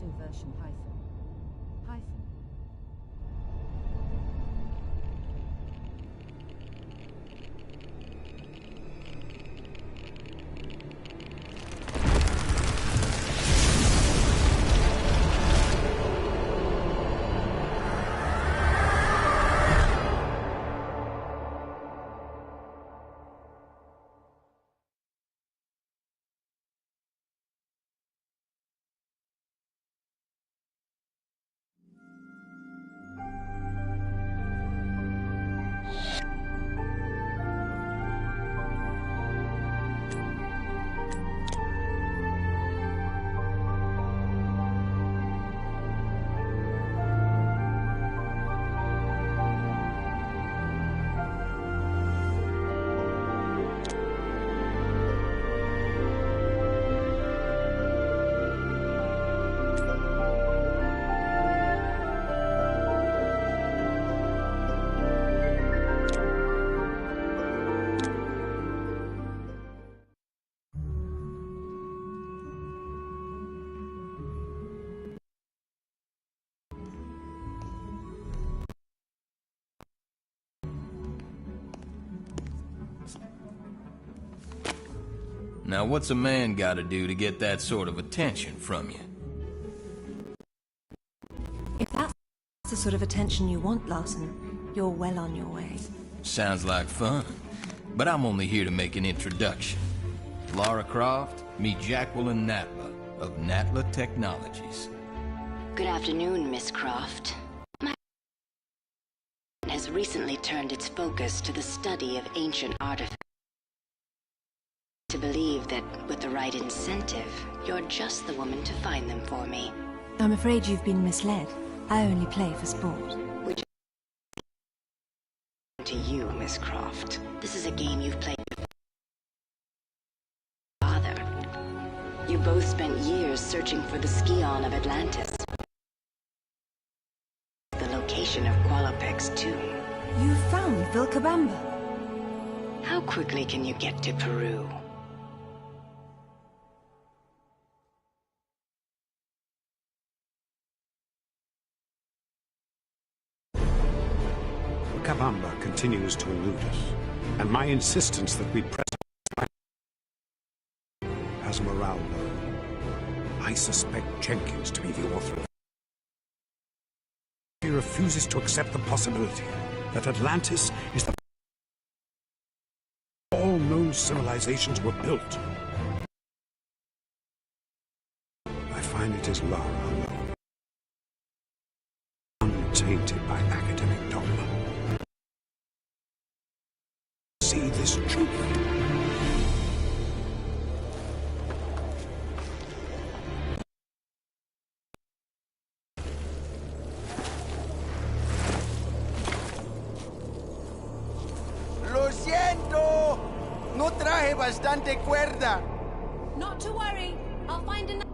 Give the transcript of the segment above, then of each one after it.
inversion hyphen. Now what's a man gotta do to get that sort of attention from you? If that's the sort of attention you want, Larson, you're well on your way. Sounds like fun, but I'm only here to make an introduction. Lara Croft, meet Jacqueline Natla of Natla Technologies. Good afternoon, Miss Croft. My has recently turned its focus to the study of ancient artifacts. To believe that with the right incentive, you're just the woman to find them for me. I'm afraid you've been misled. I only play for sport. Which to you, Miss Croft. This is a game you've played with your father. You both spent years searching for the Scion of Atlantis. The location of Qualopec's tomb. You found Vilcabamba. How quickly can you get to Peru? Vilcabamba continues to elude us, and my insistence that we press has morale low. I suspect Jenkins to be the author of it. He refuses to accept the possibility that Atlantis is the all known civilizations were built. I find it is Lara alone, untainted by academic dogma. See this truth. ¡Lo siento! No traje bastante cuerda. Not to worry. I'll find another.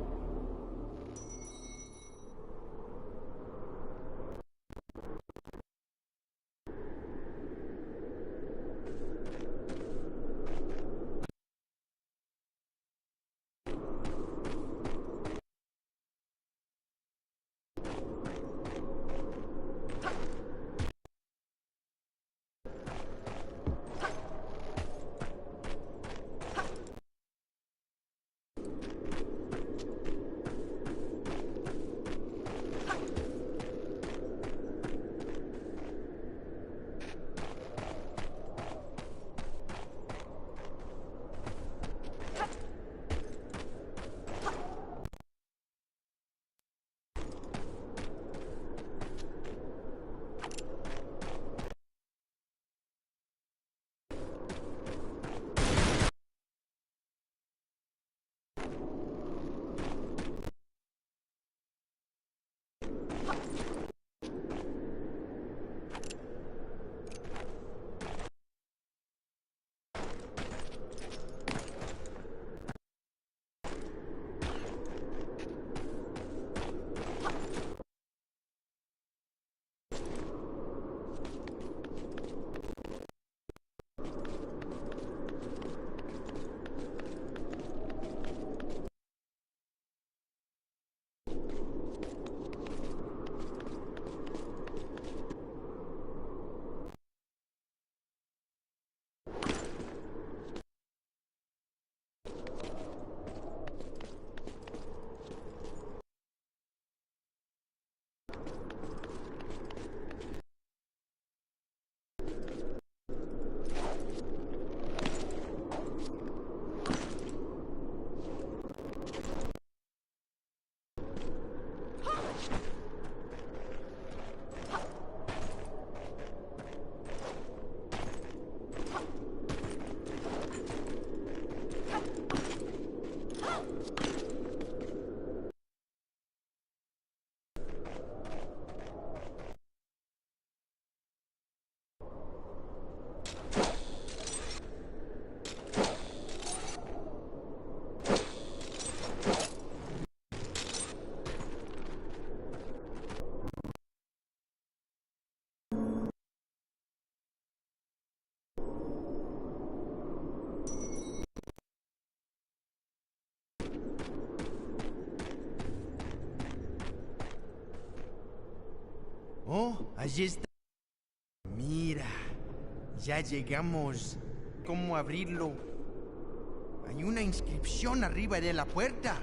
Oh, allí está. Mira, ya llegamos. ¿Cómo abrirlo? Hay una inscripción arriba de la puerta.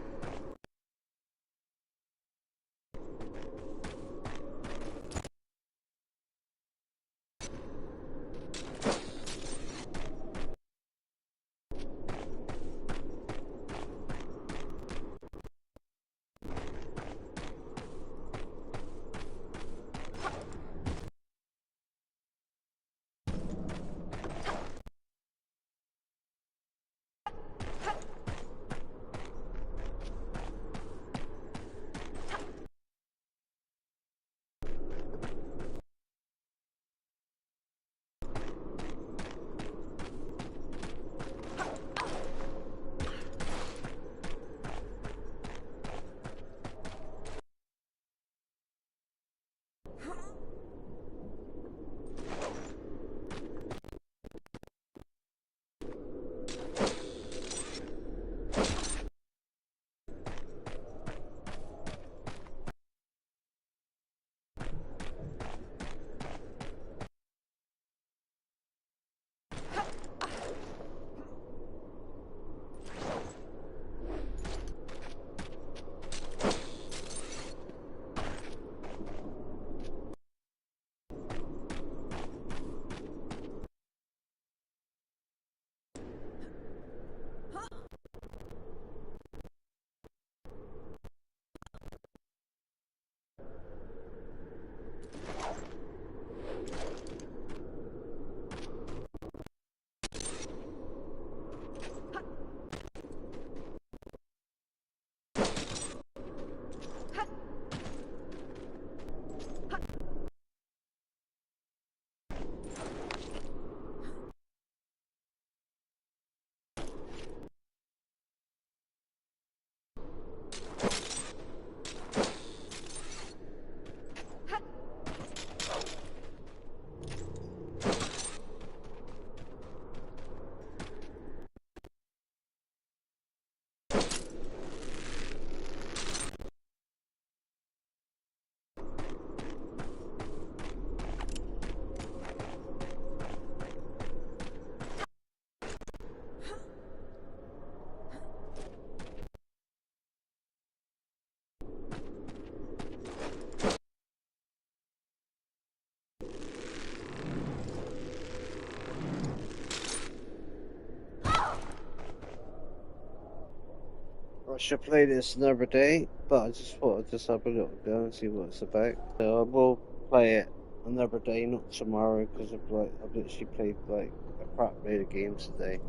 I should play this another day, but I just thought I'd just have a little go and see what it's about. So I will play it another day, not tomorrow, because I've literally played like a crap load of games today.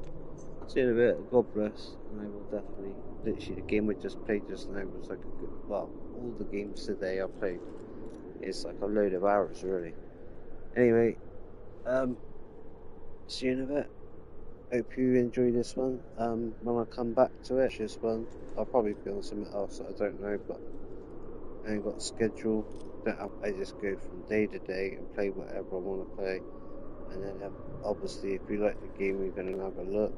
See you in a bit. God bless, and I will definitely. Literally, the game we just played just now was like a good. Well, all the games today I played is like a load of hours, really. Anyway, see you in a bit. Hope you enjoy this one. When I come back to it, this one, I'll probably be on something else that I don't know, but I ain't got a schedule. I just go from day to day and play whatever I want to play. And then obviously, if you like the game, we're going to have a look.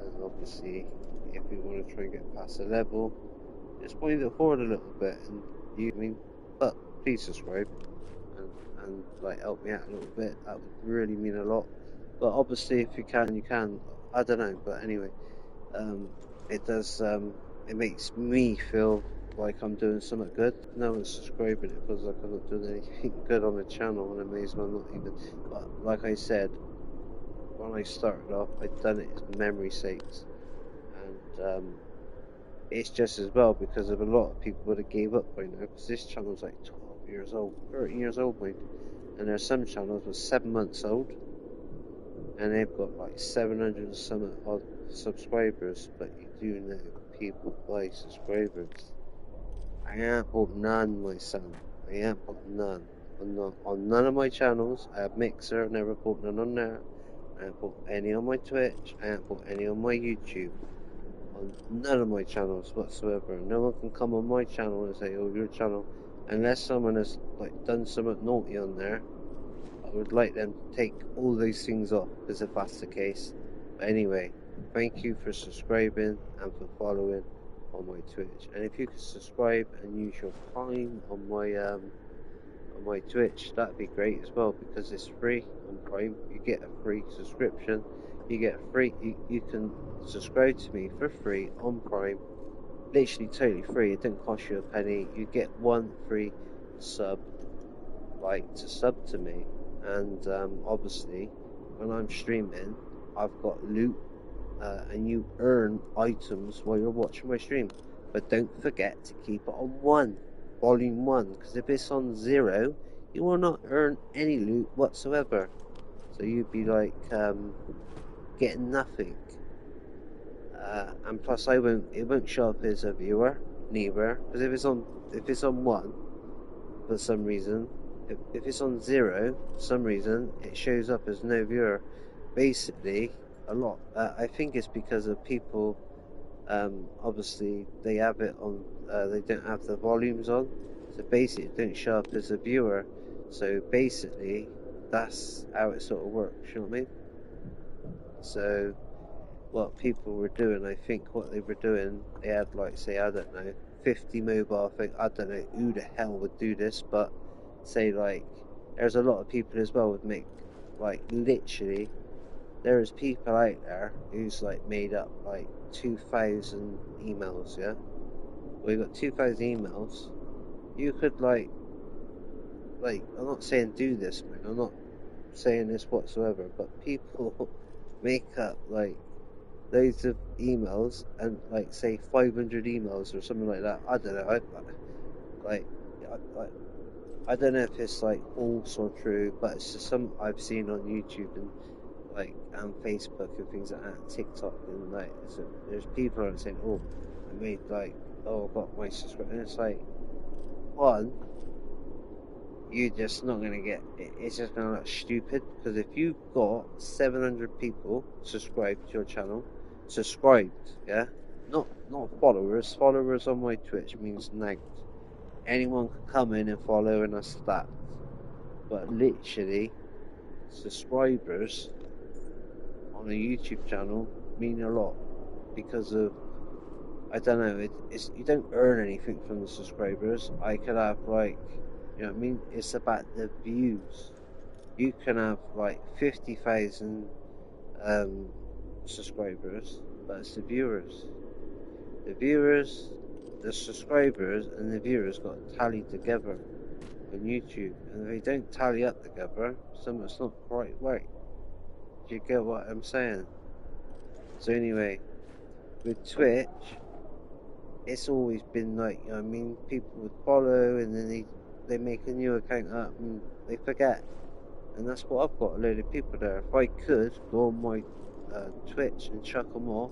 And obviously, if we want to try and get past a level, just point it forward a little bit. And but please subscribe and like help me out a little bit. That would really mean a lot. But obviously, if you can, you can. I don't know, but anyway, it does. It makes me feel like I'm doing something good. No one's subscribing. It feels like I'm not doing anything good on the channel, and I may as well not even. But like I said, when I started off, I'd done it as memory sakes, and it's just as well because of a lot of people would have gave up by now. Because this channel's like 12 years old, 13 years old, mind. And there's some channels with 7 months old. And they've got like 700 and some odd subscribers, but you do know people buy subscribers. I ain't bought none, my son. I ain't bought none. On none of my channels. I have Mixer, never bought none on there. I ain't bought any on my Twitch. I ain't bought any on my YouTube. On none of my channels whatsoever. No one can come on my channel and say, oh, your channel. Unless someone has like done something naughty on there, I would like them to take all those things off, because if that's the case. But anyway, thank you for subscribing and for following on my Twitch. And if you could subscribe and use your Prime on my Twitch, that'd be great as well, because it's free on Prime. You get a free subscription. You get free. You can subscribe to me for free on Prime. Literally totally free. It didn't cost you a penny. You get one free sub, like to sub to me. And obviously, when I'm streaming, I've got loot, and you earn items while you're watching my stream. But don't forget to keep it on 1, volume 1, because if it's on 0, you will not earn any loot whatsoever. So you'd be like getting nothing. And plus, it won't show up as a viewer neither, because if it's on 1, for some reason. If it's on 0, for some reason, it shows up as no viewer. Basically, a lot. I think it's because of people. Obviously, they have it on. They don't have the volumes on, so basically, it don't show up as a viewer. So basically, that's how it sort of works. You know what I mean? So, what people were doing, I think, what they were doing, they had like, say, I don't know, 50 mobile. I don't know who the hell would do this, but. Say like there's a lot of people as well would make like literally there's people out there who's like made up like 2,000 emails. Yeah, we got 2,000 emails. You could like I'm not saying do this, man, I'm not saying this whatsoever, but people make up like loads of emails and like say 500 emails or something like that. I don't know. I don't know if it's like also true, but it's just some I've seen on YouTube and like and Facebook and things like that, TikTok, and like so there's people that are saying, "Oh, I made like I got my subscribe," and it's like, one, you're just not gonna get it. It's just gonna look stupid, because if you've got 700 people subscribed to your channel, yeah, not followers. Followers on my Twitch means nagged. Anyone can come in and follow and that's that. But literally, subscribers on a YouTube channel mean a lot, because of, I don't know, it's you don't earn anything from the subscribers. I could have like, you know what I mean? It's about the views. You can have like 50,000 subscribers, but it's the viewers. The subscribers and the viewers got tallied together on YouTube, and if they don't tally up together, something's not quite right. Do you get what I'm saying? So anyway, with Twitch, it's always been like, you know what I mean, people would follow and then they make a new account up and they forget. And that's what I've got, a load of people there. If I could go on my Twitch and chuck them off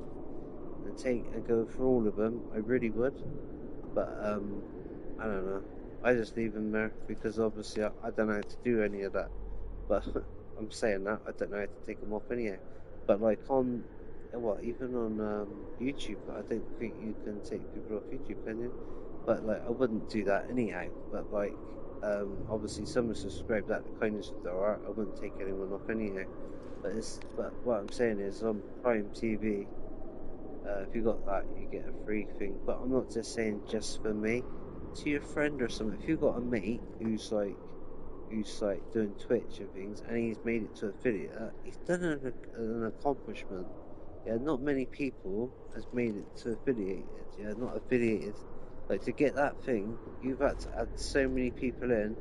and go through all of them, I really would. But I don't know. I just leave them there because obviously I don't know how to do any of that. But I'm saying that I don't know how to take them off anyhow. But like on even on YouTube, I don't think you can take people off YouTube, can you? But like I wouldn't do that anyhow. But like obviously someone subscribed out the kindness of their heart, I wouldn't take anyone off anyhow. But what I'm saying is on Prime TV. If you got that, you get a free thing. But I'm not just saying just for me. To your friend or something. If you got a mate who's like doing Twitch and things, and he's made it to affiliate, he's done an accomplishment. Yeah, not many people has made it to affiliated. Yeah, not affiliated. Like to get that thing, you've had to add so many people in,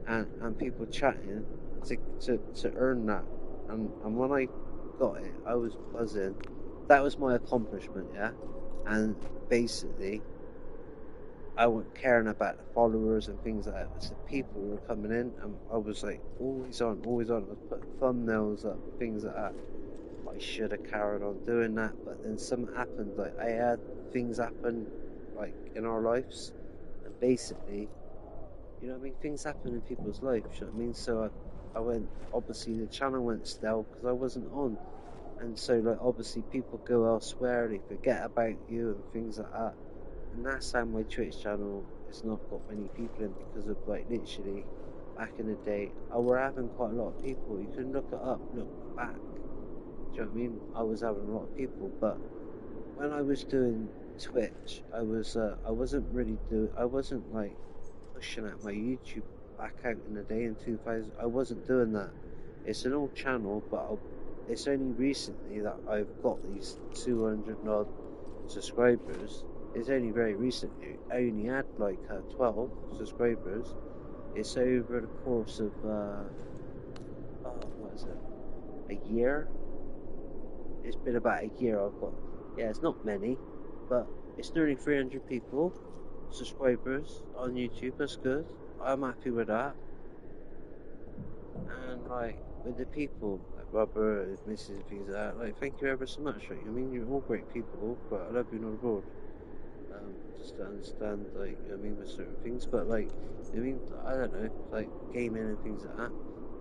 and people chatting to earn that. And when I got it, I was buzzing. That was my accomplishment, yeah. And basically, I wasn't caring about the followers and things like that. It was the people who were coming in, and I was like always on. I was putting thumbnails up, things like that. I should have carried on doing that, but then something happened. Like I had things happen, like in our lives, and basically, you know what I mean. Things happen in people's lives. You know what I mean. So I went. Obviously, the channel went stale because I wasn't on, and so like obviously people go elsewhere. They forget about you and things like that. And that's how my Twitch channel has not got many people in because of like literally back in the day, I were having quite a lot of people. You can look it up, look back. Do you know what I mean? I was having a lot of people, but when I was doing Twitch, I wasn't like pushing out my YouTube back out in the day in 2000. I wasn't doing that. It's an old channel, but it's only recently that I've got these 200 odd subscribers. It's only very recently. I only had like 12 subscribers. It's over the course of what is it? A year. It's been about a year. I've got, yeah, it's not many, but it's nearly 300 people, subscribers on YouTube. That's good. I'm happy with that. And like with the people, like Robert, Mrs. and things like that, like thank you ever so much. Right? I mean, you're all great people, but I love you on the road. Just to understand, like, you know what I mean, with certain things, but like, I mean, I don't know, like gaming and things like that.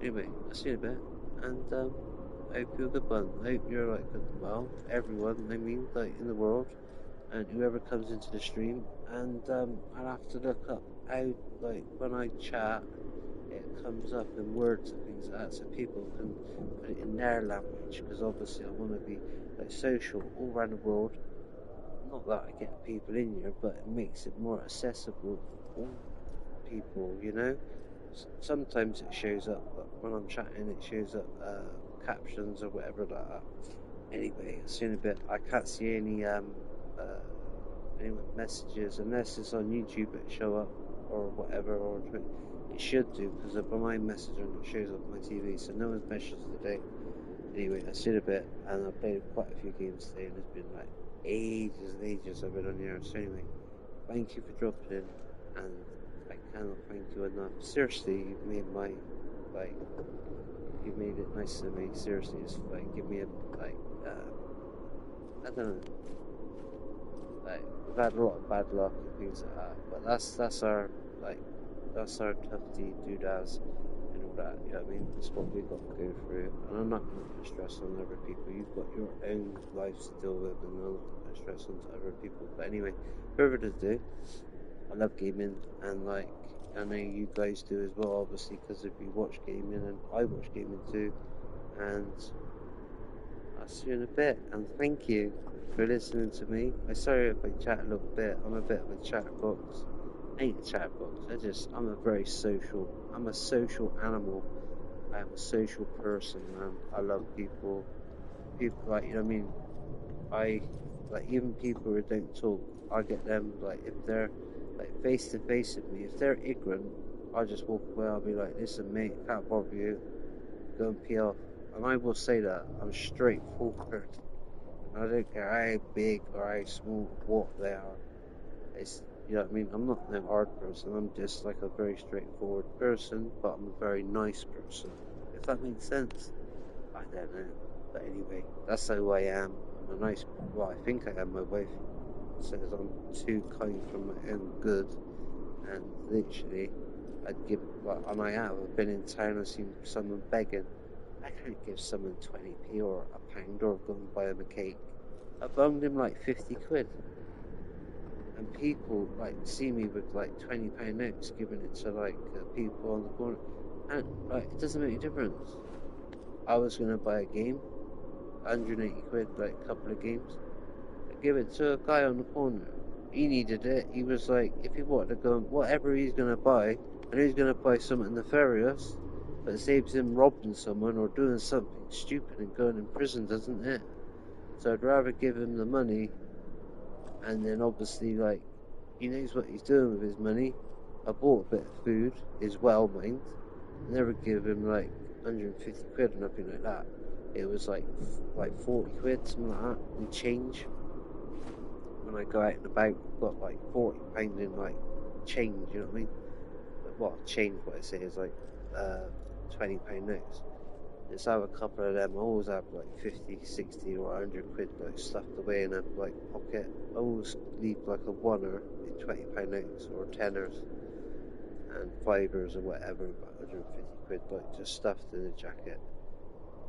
Anyway, I'll see you in a bit, and I hope you're a good one. I hope you're like good, well, everyone, I mean, like in the world, and whoever comes into the stream, and I'll have to look up how, like, when I chat, it comes up in words and things like that, so people can put it in their language, because obviously I want to be like social all around the world. Not that I get people in here, but it makes it more accessible to all people, you know? Sometimes it shows up, but when I'm chatting, it shows up captions or whatever like that. Anyway, I'll see you in a bit. I can't see any messages unless it's on YouTube. It show up or whatever, or it should do because when I message and it shows up on my TV. So no one's messaged today. Anyway, I see you in a bit, and I played quite a few games today, and it's been like ages and ages I've been on here. So anyway, thank you for dropping in, and I cannot thank you enough. Seriously, you've made my, like, you've made it nice to me. Seriously, it's like, give me a, like, I don't know, like, we've had a lot of bad luck and things like that, but that's our, like, that's our tufty doodads and all that, you know what I mean? It's what we've got to go through, and I'm not going to put stress on other people. You've got your own lives to deal with, and I'm not going to put stress onto other people. But anyway, further ado, I love gaming, and like, I know you guys do as well, obviously, because if you watch gaming, and I watch gaming too, and I'll see you in a bit, and thank you for listening to me. I'm sorry if I chat a little bit, I'm a bit of a chatterbox. I ain't a chatterbox, I'm a social animal. I'm a social person, man. I love people. People, like, you know what I mean? I, like, even people who don't talk, I get them, like, if they're, like, face to face with me, if they're ignorant, I just walk away. I'll be like, listen, mate, can't bother you, go and pee off. And I will say that, I'm straightforward. And I don't care how big or how small, what they are. It's, you know what I mean? I'm not a hard person, I'm just like a very straightforward person, but I'm a very nice person. If that makes sense? I don't know. But anyway, that's how I am. I'm a nice, well, I think I am. My wife says I'm too kind for my own good, and literally, I'd give, well, and I have. I've been in town and seen someone begging. I can't give someone 20p or a pound or go and buy them a cake. I bunged him like 50 quid. And people like see me with like £20 notes, giving it to like people on the corner, and like it doesn't make a difference. I was gonna buy a game, 180 quid, like a couple of games. I give it to a guy on the corner. He needed it. He was like, if he wanted to go, whatever he's gonna buy, and he's gonna buy something nefarious, but it saves him robbing someone or doing something stupid and going in prison, doesn't it? So I'd rather give him the money. And then obviously, like, he knows what he's doing with his money. I bought a bit of food as well, mind. I never give him like 150 quid or nothing like that. It was like 40 quid, something like that, in change. When I go out and about, I've got like £40 in like change, you know what I mean? But what change, what I say is like £20 notes. Just have a couple of them. I always have like 50, 60 or 100 quid like stuffed away in a like pocket. I always leave like a oneer in £20 notes or teners and fivers or whatever, about 150 quid like just stuffed in the jacket.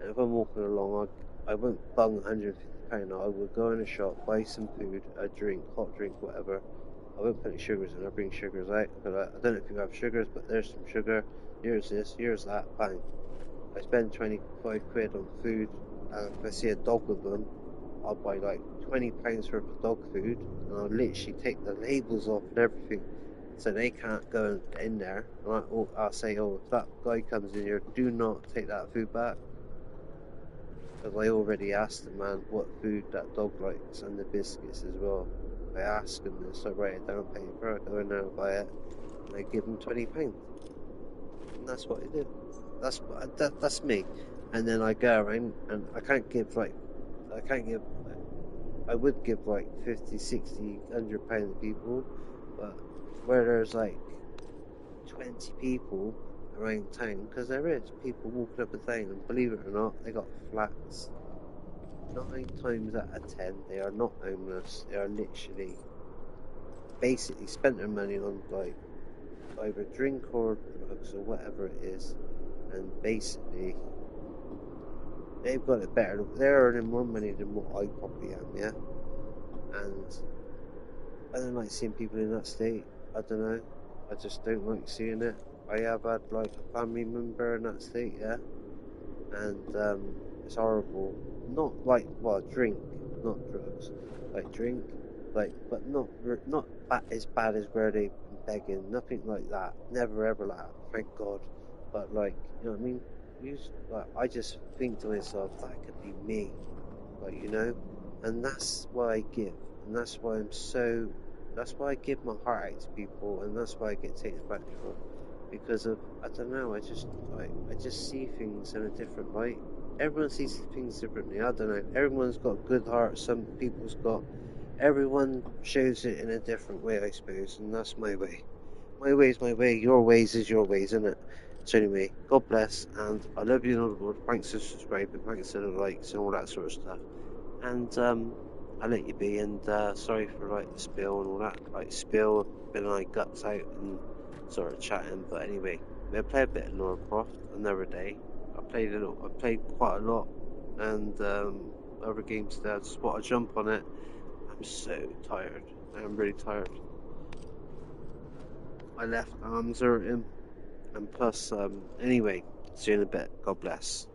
And if I'm walking along, I won't bung £150. I would go in a shop, buy some food, a drink, hot drink, whatever. I won't put any sugars in. I bring sugars out. I don't know if you have sugars, but there's some sugar. Here's this. Here's that. Bang. I spend 25 quid on food, and if I see a dog with them, I'll buy like £20 worth of dog food, and I'll literally take the labels off and everything, so they can't go in there. And I'll say, oh, if that guy comes in here, do not take that food back. Because I already asked the man what food that dog likes, and the biscuits as well. I ask him this, I write it down on paper, I go in there and buy it, and I give him £20. And that's what I do. That's me. And then I go around, and I would give like 50, 60, £100 to people, but where there's like 20 people around town, because there is people walking up and down, and believe it or not, they got flats. 9 times out of 10, they are not homeless. They are literally, basically spent their money on like either drink or drugs or whatever it is, and basically they've got it better. They're earning more money than what I probably am, yeah. And I don't like seeing people in that state. I don't know. I just don't like seeing it. I have had like a family member in that state, yeah, and it's horrible. Not like, well, drink, not drugs, like drink, like, but not as bad as where they've been begging, nothing like that, never ever like that, thank God. But like, you know what I mean? Like, I just think to myself, that could be me, like, you know, and that's why I give, and that's why I give my heart out to people, and that's why I get taken back from, because of, I don't know, I just see things in a different light. Everyone sees things differently. I don't know. Everyone's got a good heart. Some people's got. Everyone shows it in a different way, I suppose, and that's my way. My way is my way. Your ways is your ways, isn't it? So anyway, God bless, and I love you, Lord. Thanks for subscribing, thanks for the likes and all that sort of stuff. And I'll let you be. And sorry for like the spill and all that. Like spill, been like guts out and sort of chatting. But anyway, we'll play a bit of Lara Croft another day. I played quite a lot, and other games today. I just want to jump on it. I'm so tired. I'm really tired. My left arm's hurting, and plus, anyway, see you in a bit. God bless.